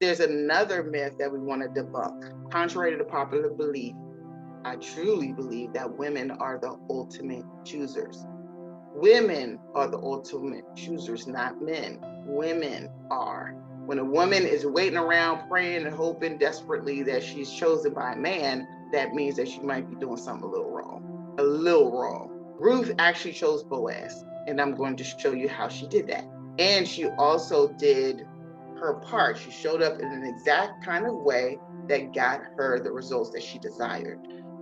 There's another myth that we want to debunk. Contrary to the popular belief, I truly believe that women are the ultimate choosers. Women are the ultimate choosers, not men. Women are. When a woman is waiting around, praying and hoping desperately that she's chosen by a man, that means that she might be doing something a little wrong. A little wrong. Ruth actually chose Boaz, and I'm going to show you how she did that. And she also did her part. She showed up in an exact kind of way that got her the results that she desired.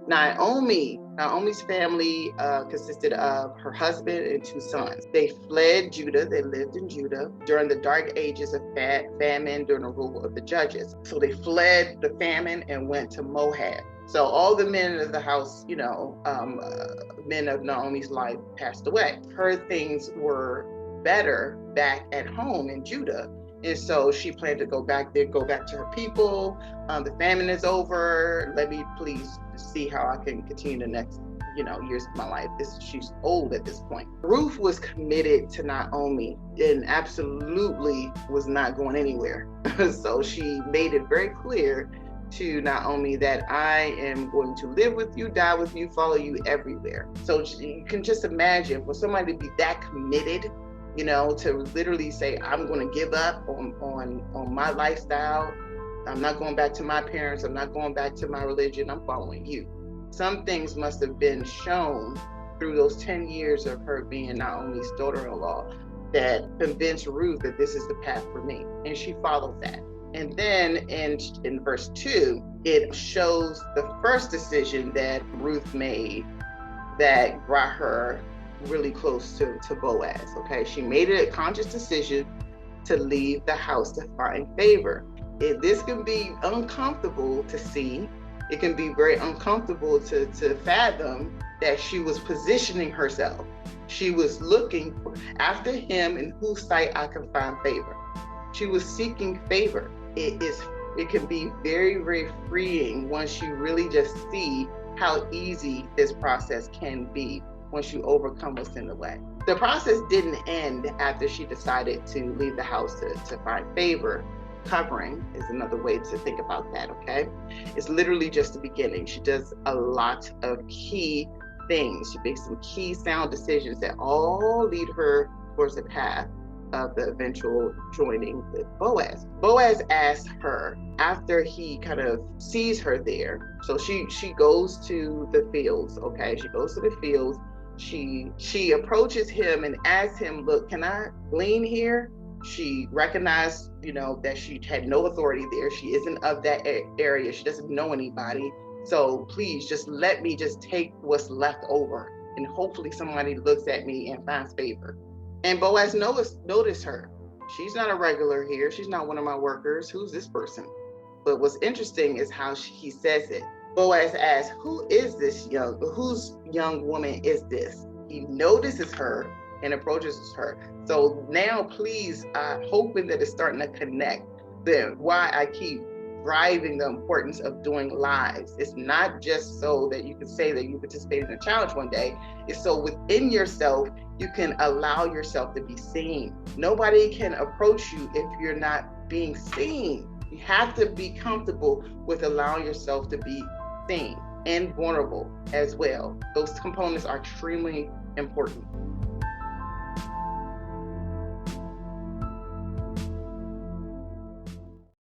Naomi's family consisted of her husband and 2 sons. They fled Judah. They lived in Judah during the dark ages of famine during the rule of the judges. So they fled the famine and went to Moab. So all the men of the house, men of Naomi's life passed away. Her things were better back at home in Judah. And so she planned to go back there, go back to her people. The famine is over. Let me please see how I can continue the next, years of my life. She's old at this point. Ruth was committed to Naomi and absolutely was not going anywhere. So she made it very clear to Naomi that I am going to live with you, die with you, follow you everywhere. So you can just imagine for somebody to be that committed, to literally say, I'm going to give up on my lifestyle. I'm not going back to my parents. I'm not going back to my religion. I'm following you. Some things must have been shown through those 10 years of her being Naomi's daughter-in-law that convinced Ruth that this is the path for me. And she followed that. And then in verse 2, it shows the first decision that Ruth made that brought her really close to Boaz. Okay, she made a conscious decision to leave the house to find favor. This can be uncomfortable to see. It can be very uncomfortable to fathom that she was positioning herself. She was looking after him in whose sight I can find favor. She was seeking favor. It can be very, very freeing once you really just see how easy this process can be once you overcome what's in the way. The process didn't end after she decided to leave the house to find favor. Covering is another way to think about that, okay? It's literally just the beginning. She does a lot of key things. She makes some key sound decisions that all lead her towards the path of the eventual joining with Boaz. Boaz asks her after he kind of sees her there. So she goes to the fields, okay? She goes to the fields. She approaches him and asks him, look, can I glean here? She recognized, that she had no authority there. She isn't of that area. She doesn't know anybody. So please just let me just take what's left over. And hopefully somebody looks at me and finds favor. And Boaz noticed her. She's not a regular here. She's not one of my workers. Who's this person? But what's interesting is how he says it. Boaz asks, whose young woman is this? He notices her and approaches her. So now please, hoping that it's starting to connect then why I keep driving the importance of doing lives. It's not just so that you can say that you participated in a challenge one day. It's so within yourself, you can allow yourself to be seen. Nobody can approach you if you're not being seen. You have to be comfortable with allowing yourself to be seen and vulnerable as well. Those components are extremely important.